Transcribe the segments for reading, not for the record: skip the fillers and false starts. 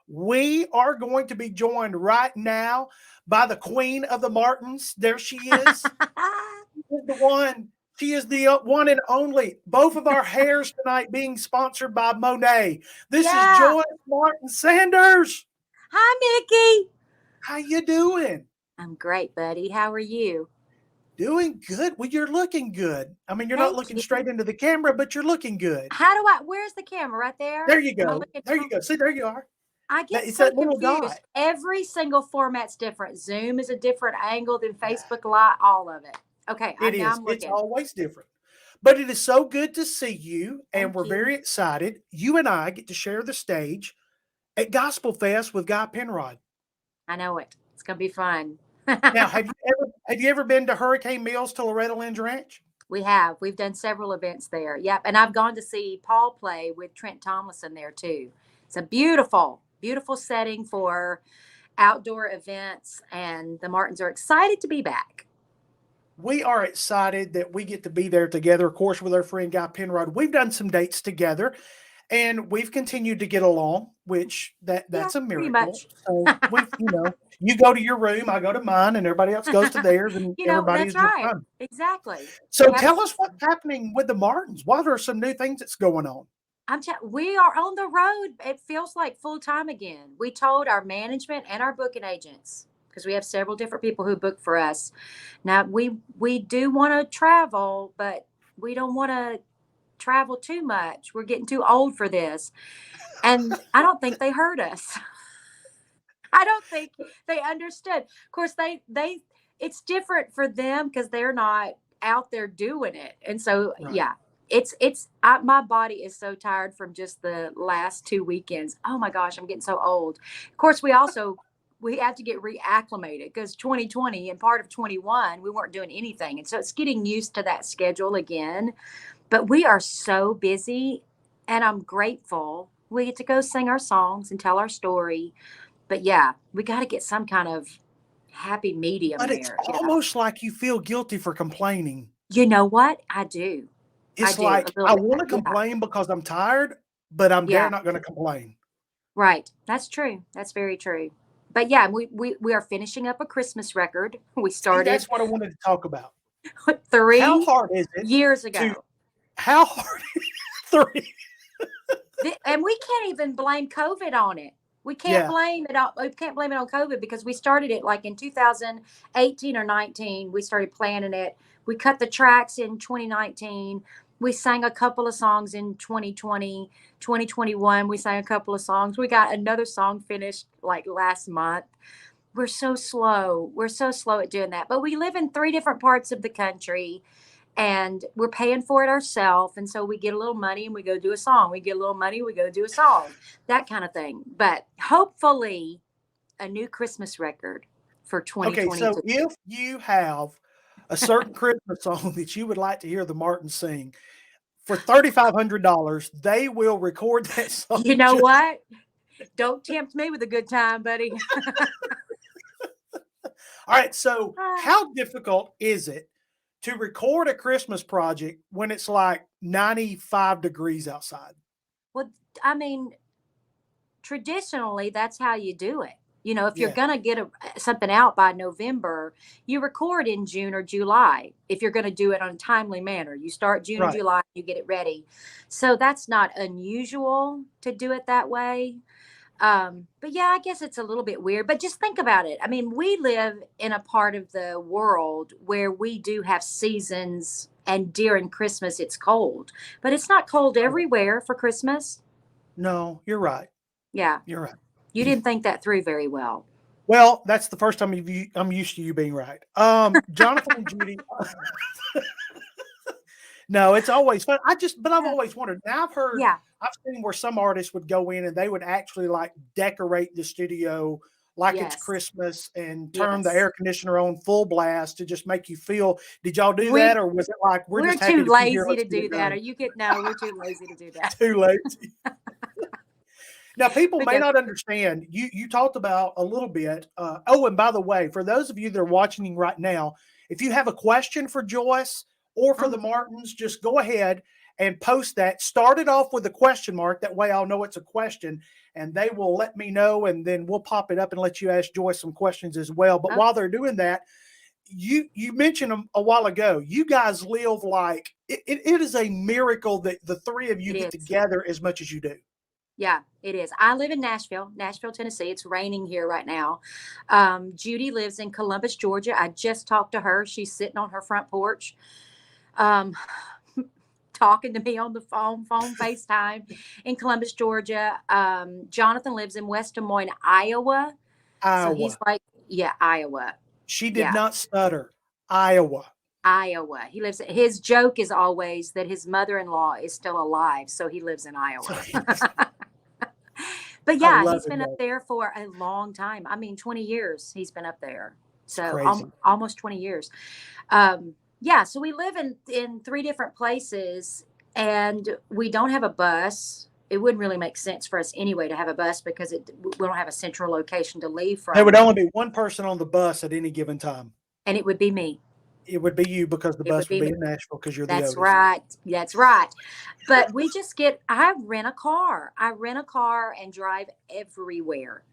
We are going to be joined right now by the queen of the Martins. There she is. She is the one. She is the one and only. Both of our hairs tonight being sponsored by Monet. This is Yeah. Joyce Martin-Sanders. Hi, Mickey. How you doing? I'm great, buddy. How are you? Doing good. Well, you're looking good. I mean, you're not Thank looking you. straight into the camera, but you're looking good. Where's the camera? Right there? There you Am I go. looking There tall? you go. See, there you are. I get It's so that little confused. dot. Every single format's different. Zoom is a different angle than Facebook Live, all of it. Okay, It now is. I'm It's looking. always different. But it is so good to see you, and Thank we're you. very excited. You and I get to share the stage at Gospel Fest with Guy Penrod. I know it. It's going to be fun. Now, have you ever been to Hurricane Mills to Loretta Lynn's Ranch? We have. We've done several events there. Yep. And I've gone to see Paul play with Trent Tomlinson there too. It's a beautiful, beautiful setting for outdoor events, and the Martins are excited to be back. We are excited that we get to be there together, of course, with our friend Guy Penrod. We've done some dates together, and we've continued to get along, which Yeah, that's a pretty miracle. much. So you go to your room, I go to mine, and everybody else goes to theirs, and everybody That's is just right. fine. Exactly. So We have a tell us system. what's happening with the Martins. What are some new things that's going on? We are on the road. It feels like full time again. We told our management and our booking agents, because we have several different people who book for us. Now we do want to travel, but we don't want to travel too much. We're getting too old for this. And I don't think they heard us. I don't think they understood. Of course, they it's different for them because they're not out there doing it. And so, Right. yeah, my body is so tired from just the last 2 weekends. Oh my gosh, I'm getting so old. Of course, we have to get reacclimated because 2020 and part of 21 we weren't doing anything, and so it's getting used to that schedule again. But we are so busy, and I'm grateful we get to go sing our songs and tell our story. But yeah, we got to get some kind of happy medium But it's there. Yeah. almost like you feel guilty for complaining. You know what? I do. I It's do a like little I bit. want to Yeah. complain because I'm tired, but I'm dare Yeah. not going to complain. Right. That's true. That's very true. But yeah, we are finishing up a Christmas record. We See, that's started what I wanted to talk about. How three hard is it years to ago. how hard three? And we can't even blame COVID on it. We can't Yeah, blame it on we can't blame it on COVID because we started it like in 2018 or 19. We started planning it. We cut the tracks in 2019. We sang a couple of songs in 2020, 2021. We sang a couple of songs. We got another song finished like last month. We're so slow. We're so slow at doing that. But we live in three different parts of the country, and we're paying for it ourselves. And so we get a little money and we go do a song. We get a little money, we go do a song, that kind of thing. But hopefully, a new Christmas record for okay, so 2022. if you have a certain Christmas song that you would like to hear the Martins sing, for $3,500, they will record that song. You know what? Don't tempt me with a good time, buddy. All right, so how difficult is it to record a Christmas project when it's like 95 degrees outside? Well, I mean, traditionally, that's how you do it. If you're Yeah, going to get something out by November, you record in June or July. If you're going to do it on a timely manner, you start June or right. July, you get it ready. So that's not unusual to do it that way. But yeah, I guess it's a little bit weird, but just think about it. I mean, we live in a part of the world where we do have seasons, and during Christmas it's cold, but it's not cold Yeah. everywhere for Christmas. No, you're right. Yeah. You're right. You didn't think that through very well. Well, that's the first time I'm used to you being right. Jonathan and Judy. No, it's always fun. But I've always wondered. Now Yeah. I've seen where some artists would go in and they would actually like decorate the studio like it's Yes. Christmas and turn the Yes. air conditioner on full blast to just make you feel. Did y'all do that, We or was it like we're we're just too happy to be here? lazy Let's to get do it that. Or done. you could no, we're too lazy to do that. Too late. Now, people But may yeah, not understand. You talked about a little bit. Oh, and by the way, for those of you that are watching right now, if you have a question for Joyce or for the um, Martins, just go ahead and post that. Start it off with a question mark. That way I'll know it's a question, and they will let me know, and then we'll pop it up and let you ask Joyce some questions as well. But Okay. while they're doing that, you mentioned a while ago, you guys live like it is a miracle that the three of you It get is. together as much as you do. Yeah, it is. I live in Nashville, Tennessee. It's raining here right now. Judy lives in Columbus, Georgia. I just talked to her. She's sitting on her front porch, um, talking to me on the phone FaceTime in Columbus, Georgia. Jonathan lives in West Des Moines, Iowa. So he's Iowa. like, yeah, Iowa. She did Yeah, not stutter. Iowa. Iowa. He lives, his joke is always that his mother-in-law is still alive. So he lives in Iowa. But I yeah, love he's it, been up though. there for a long time. I mean, 20 years he's been up there. It's So crazy. almost 20 years. Yeah, so we live in three different places, and we don't have a bus. It wouldn't really make sense for us anyway to have a bus because we don't have a central location to leave There would from, only be one person on the bus at any given time. and it would be me. It would be you because the It would bus would be be me. in Nashville because you're the That's oldest. right. That's right. But we just I rent a car. I rent a car and drive everywhere.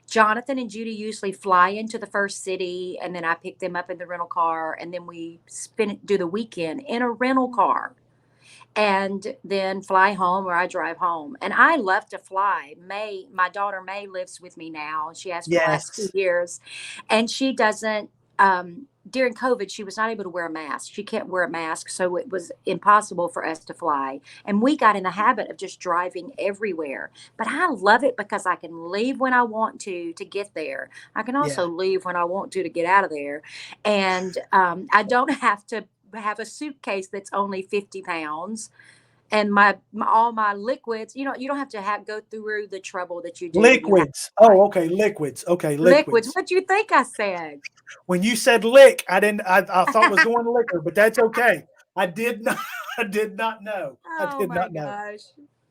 Jonathan and Judy usually fly into the first city, and then I pick them up in the rental car, and then we do the weekend in a rental car, and then fly home, or I drive home. And I love to fly. My daughter May lives with me now. She has for the last 2 Yes. years, and she doesn't. During COVID, she was not able to wear a mask. She can't wear a mask, so it was impossible for us to fly. And we got in the habit of just driving everywhere. But I love it because I can leave when I want to get there. I can Yeah. also leave when I want to get out of there, and I don't have to have a suitcase that's only 50 pounds, and all my liquids. You don't have to go through the trouble that you do when you have Liquids. fly. Oh, okay. Liquids. Okay. Liquids. Liquids. What do you think I said? When you said lick, I didn't. I thought it was going to liquor, but that's okay. I did not. I did not know. I Oh did my not know. gosh.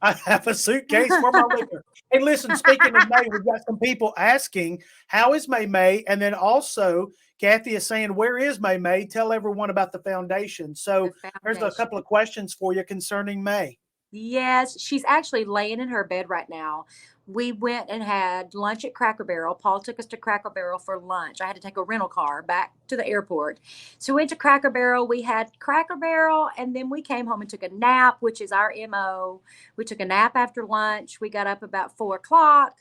I have a suitcase for my liquor. Hey, listen, speaking of May, we've got some people asking, how is May? And then also, Kathy is saying, where is May? Tell everyone about the foundation. The So there's a foundation. couple of questions for you concerning May. Yes, she's actually laying in her bed right now. We went and had lunch at Cracker Barrel. Paul took us to Cracker Barrel for lunch. I had to take a rental car back to the airport. So we went to Cracker Barrel. We had Cracker Barrel, and then we came home and took a nap, which is our MO. We took a nap after lunch. We got up about 4 o'clock.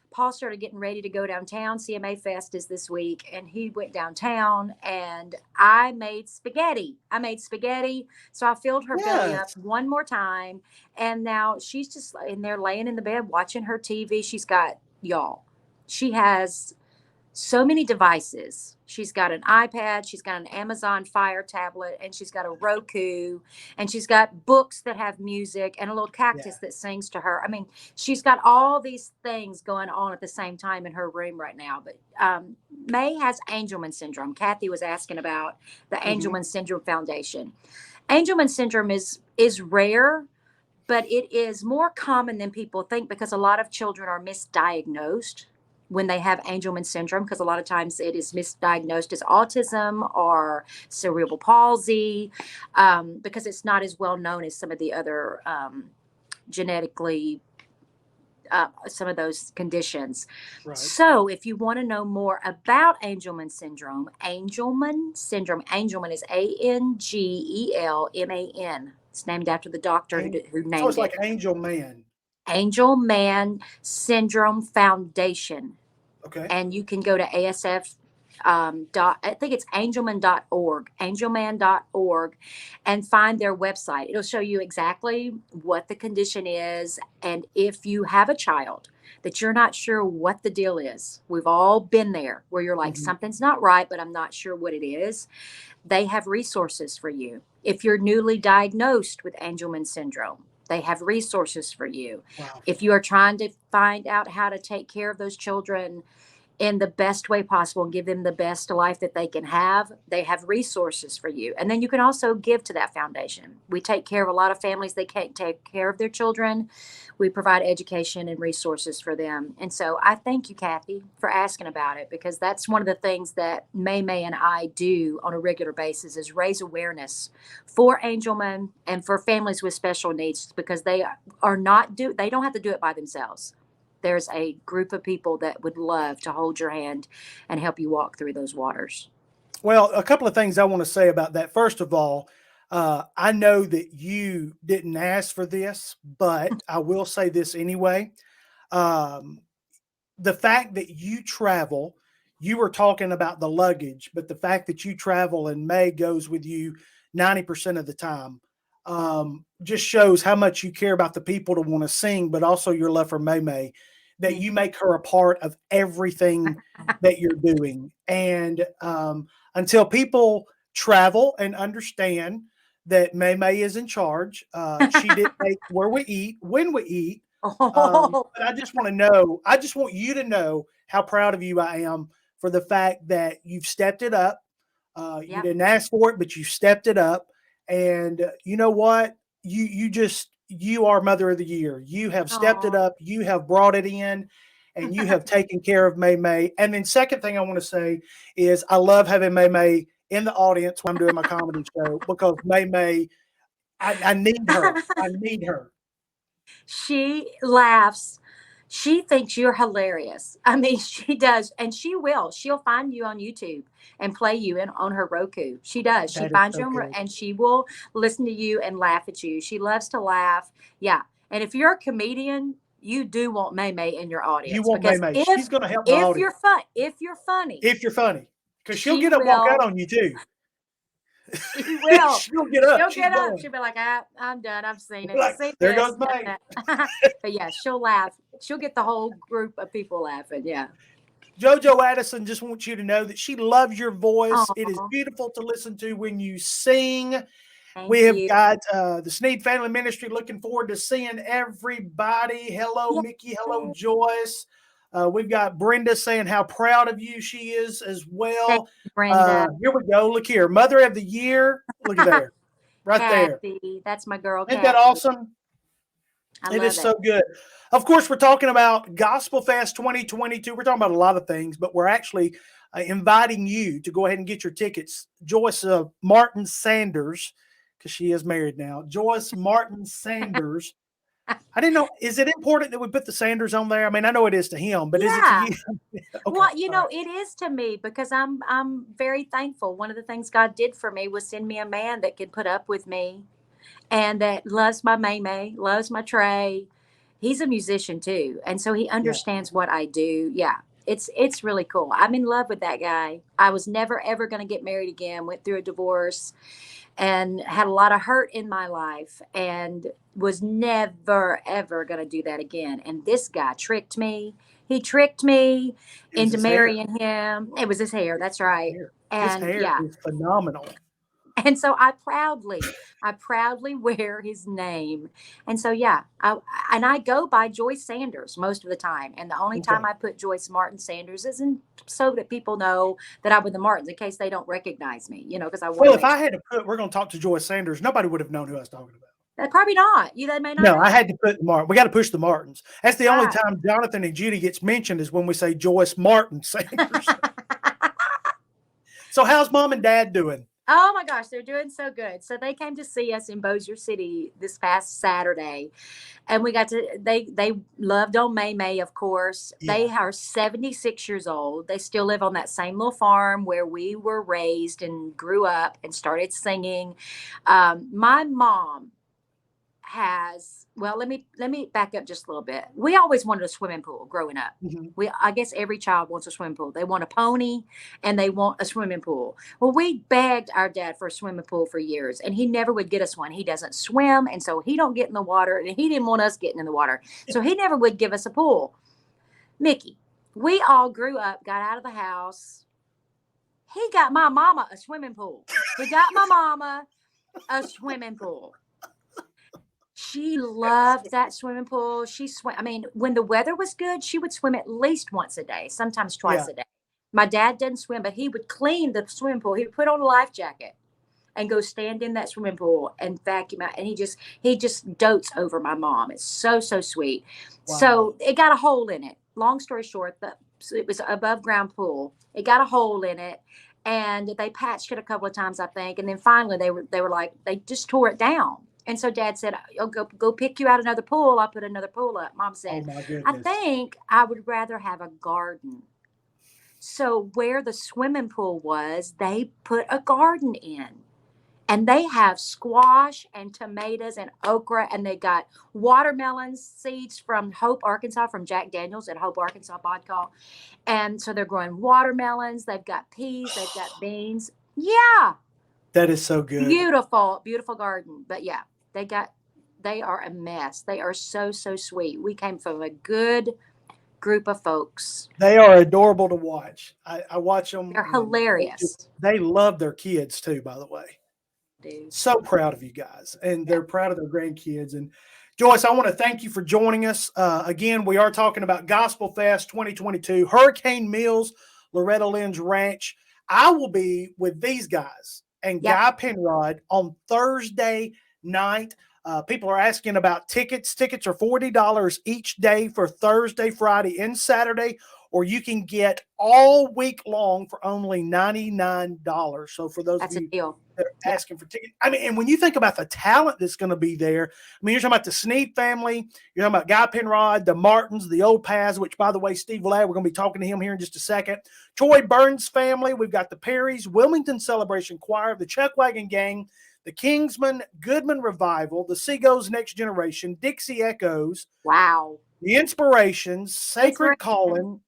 Paul started getting ready to go downtown. CMA Fest is this week, and he went downtown, and I made spaghetti. So I filled her belly up Yes. one more time, and now she's just in there laying in the bed watching her TV. She has so many devices. She's got an iPad, she's got an Amazon Fire tablet, and she's got a Roku, and she's got books that have music and a little Yeah. cactus that sings to her. I mean, she's got all these things going on at the same time in her room right now. But May has Angelman syndrome. Kathy was asking about the Mhm. Angelman Syndrome Foundation. Angelman syndrome is rare, but it is more common than people think because a lot of children are misdiagnosed when they have Angelman syndrome, because a lot of times it is misdiagnosed as autism or cerebral palsy, because it's not as well known as some of the other genetically some of those conditions. Right. So if you want to know more about Angelman syndrome, Angelman is Angelman. It's named after the doctor who So it's named like it. Angel Man. Angelman Syndrome Foundation. Okay. And you can go to ASF I think it's angelman.org, and find their website. It'll show you exactly what the condition is. And if you have a child that you're not sure what the deal is, we've all been there where you're like, Mhm. something's not right, but I'm not sure what it is. They have resources for you. If you're newly diagnosed with Angelman syndrome, they have resources for you. Wow. If you are trying to find out how to take care of those children in the best way possible and give them the best life that they can have. They have resources for you. And then you can also give to that foundation. We take care of a lot of families. They can't take care of their children. We provide education and resources for them. And so I thank you, Kathy, for asking about it, because that's one of the things that May and I do on a regular basis is raise awareness for Angelman and for families with special needs, because they don't have to do it by themselves. There's a group of people that would love to hold your hand and help you walk through those waters. Well, a couple of things I want to say about that. First of all, I know that you didn't ask for this, but I will say this anyway. Um, the fact that you travel, you were talking about the luggage, but the fact that you travel and May goes with you 90% of the time, just shows how much you care about the people to want to sing, but also your love for May, that you make her a part of everything that you're doing. And until people travel and understand that May is in charge, she did make where we eat, when we eat. Oh, But I just want you to know how proud of you I am for the fact that you've stepped it up. You yep. didn't ask for it, but you stepped it up. And you know what? You are Mother of the Year. You have stepped it Oh, up. You have brought it in, and you have taken care of May. And then second thing I want to say is I love having May in the audience when I'm doing my comedy show, because May, I need her. I need her. she laughs. She thinks you're hilarious. I mean, she does, and she will. She'll find you on YouTube and play you in on her Roku. She does. She That is finds so you good. and she will listen to you and laugh at you. She loves to laugh. Yeah. And if you're a comedian, you do want May in your You audience, want because May. She's going to help my audience if you're funny, if you're funny, because she'll she get up, walk out will. on you too. She will. She'll get up. She'll She's get up. going. She'll be like, I'm done. I've seen it. Like, Seen there this, goes done May. that. But yeah, she'll laugh. She'll get the whole group of people laughing. Yeah. JoJo Addison just wants you to know that she loves your voice. It is Oh, beautiful to listen to when you sing. We thank have you. got the Sneed Family Ministry looking forward to seeing everybody. Hello, Yeah. Mickey. Hello, Joyce. We've got Brenda saying how proud of you she is as Thank well. you, Brenda. Here we go. Look here. Mother of the Year. Look at there. Right there. Kathy. That's my girl, Ain't that Kathy. awesome? I It love is it. so good. Of course, we're talking about Gospel Fest 2022. We're talking about a lot of things, but we're actually inviting you to go ahead and get your tickets. Joyce Martin-Sanders, because she is married now. Joyce Martin-Sanders. I didn't know. Is it important that we put the Sanders on there? I mean, I know it is to him, but is it to Yeah. you? Okay. Well, All right. it is to me, because I'm very thankful. One of the things God did for me was send me a man that could put up with me and that loves my May, loves my Trey. He's a musician too, and so he Yeah. understands what I do. Yeah, it's really cool. I'm in love with that guy. I was never ever going to get married again. Went through a divorce and had a lot of hurt in my life, and was never ever going to do that again. And this guy tricked me. He tricked me It was into his hair. marrying him. It was his hair. That's right. His And hair yeah, is phenomenal. and so I proudly wear his name. And so, yeah, I go by Joyce Sanders most of the time. And the only time Okay. I put Joyce Martin-Sanders is so that people know that I'm with the Martins in case they don't recognize me, because I want Well, to if make I sure. had to put, we're going to talk to Joyce Sanders, nobody would have known who I was talking about. Probably not. They may not No, I know. had to put Martin. We got to push the Martins. That's the only Right. time Jonathan and Judy gets mentioned is when we say Joyce Martin-Sanders. So how's mom and dad doing? Oh my gosh, they're doing so good. So they came to see us in Bossier City this past Saturday, and we got to they loved on May, of course. Yeah. They are 76 years old. They still live on that same little farm where we were raised and grew up and started singing. My mom has, well, let me back up just a little bit. We always wanted a swimming pool growing up. Mhm. I guess every child wants a swimming pool. They want a pony and they want a swimming pool. Well, we begged our dad for a swimming pool for years, and he never would get us one. He doesn't swim, and so he don't get in the water, and he didn't want us getting in the water, so he never would give us a pool. Mickey, we all grew up, got out of the house. He got my mama a swimming pool. He got my mama a swimming pool. She loved that swimming pool. She swam. I mean, when the weather was good, she would swim at least once a day, sometimes Yeah. twice a day. My dad didn't swim, but he would clean the swimming pool. He would put on a life jacket and go stand in that swimming pool and vacuum out. And he just dotes over my mom. It's so so sweet. Wow. So it got a hole in it. Long story short, it was an above ground pool. It got a hole in it, and they patched it a couple of times, I think. And then finally, they were like, they just tore it down. And so Dad said, "I'll go pick you out another pool. I'll put another pool up." Mom Oh said, my "I goodness. think I would rather have a garden." So where the swimming pool was, they put a garden in, and they have squash and tomatoes and okra, and they got watermelon seeds from Hope, Arkansas, from Jack Daniels at Hope, Arkansas vodka. And so they're growing watermelons. They've got peas. They've got beans. Yeah, That is so good. beautiful, beautiful garden. But yeah, they are a mess. They are so so sweet. We came from a good group of folks. They are adorable to watch. I watch them, They're and hilarious, they love their kids too, by the way. dude. So proud of you guys, and Yeah. they're proud of their grandkids. And Joyce, I want to thank you for joining us. Again, we are talking about Gospel Fest 2022, Hurricane Mills, Loretta Lynn's Ranch. I will be with these guys and Yep. Guy Penrod on Thursday night. People are asking about tickets. Tickets are $40 each day for Thursday, Friday, and Saturday, or you can get all week long for only $99. So for those of That's a you deal. that are Yeah. asking for tickets, I mean, and when you think about the talent that's going to be there, I mean, you're talking about the Sneed family, you're talking about Guy Penrod, the Martins, the Old Paths, which, by the way, Steve Ladd, we're going to be talking to him here in just a second. Troy Burns family, we've got the Perrys, Wilmington Celebration Choir, the Chuckwagon Gang, the Kingsman Goodman Revival, the Seagulls Next Generation, Dixie Echoes, Wow. the Inspirations, Sacred Inspiration. Calling,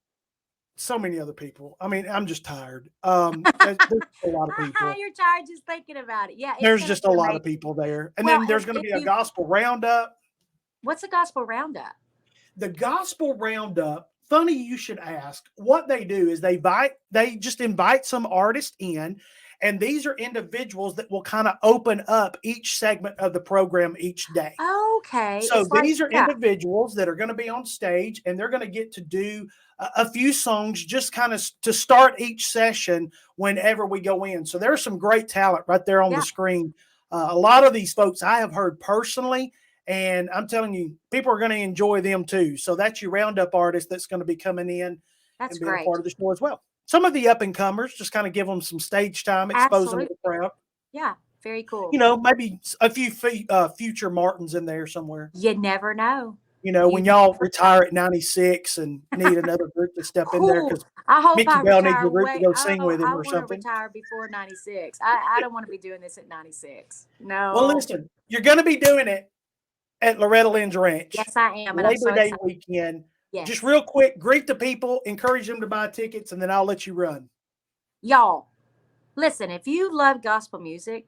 so many other people. I mean, I'm just tired. There's a lot of people. You're tired just thinking about it. Yeah, it's There's going to just a be lot of amazing. people there. And Well, then and there's going to if be a you, gospel roundup. what's a gospel roundup? The gospel roundup, funny you should ask. What they do is they just invite some artists in, and these are individuals that will kind of open up each segment of the program each day. Okay, So it's like, these are yeah, individuals that are going to be on stage, and they're going to get to do a few songs just kind of to start each session whenever we go in. So there's some great talent right there on the yeah, screen. A lot of these folks I have heard personally, and I'm telling you, people are going to enjoy them too. So that's your roundup artist that's going to be coming in that's and being a part great. of the show as well. Some of the up and comers, just kind of give them some stage time, expose them to Absolutely. the crowd. Yeah, very cool. Maybe a few future Martins in there somewhere. You never know. When You y'all never retire at 96 and need another group to step in there Cool. because I hope Mickey I Bell needs retire a group to way. go sing Oh, with him I or want to something. retire before 96. I don't want to be doing this at 96. Well, No. listen, you're going to be doing it at Loretta Lynn's Ranch, Yes, I am. And I'm so Labor Day excited. weekend. Just Yes. real quick, greet the people, encourage them to buy tickets, and then I'll let you run. Y'all, listen, if you love gospel music,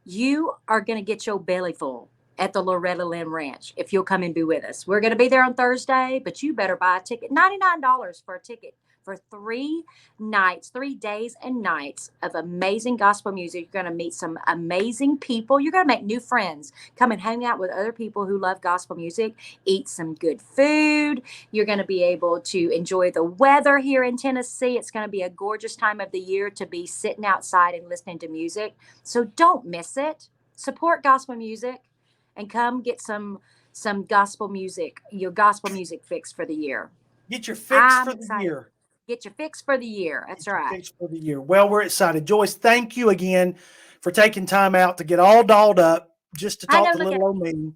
you are going to get your belly full at the Loretta Lynn Ranch if you'll come and be with us. We're going to be there on Thursday, but you better buy a ticket. $99 for a ticket for 3 nights, 3 days and nights of amazing gospel music. You're going to meet some amazing people. You're going to make new friends. Come and hang out with other people who love gospel music, eat some good food. You're going to be able to enjoy the weather here in Tennessee. It's going to be a gorgeous time of the year to be sitting outside and listening to music. So don't miss it. Support gospel music and come get some gospel music, your gospel music fix for the year. Get your fix I'm for the excited. year. Get your fix for the year. That's Get your right. fix for the year. Well, we're excited. Joyce, thank you again for taking time out to get all dolled up just to I talk know. to Look at little old me.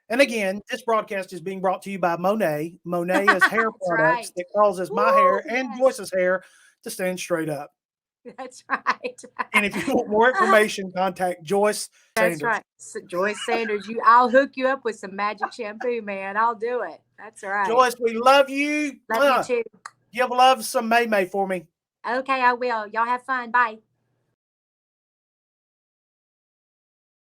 And again, this broadcast is being brought to you by Monet. Monet is hair that's products right. that causes my Woo, hair and yes. Joyce's hair to stand straight up. That's right. And if you want more information, contact Joyce That's Sanders. right. So Joyce Sanders, I'll hook you up with some magic shampoo, man. I'll do it. That's right. Joyce, we love you. Love you too. Give love some May May for me. Okay, I will. Y'all have fun. Bye.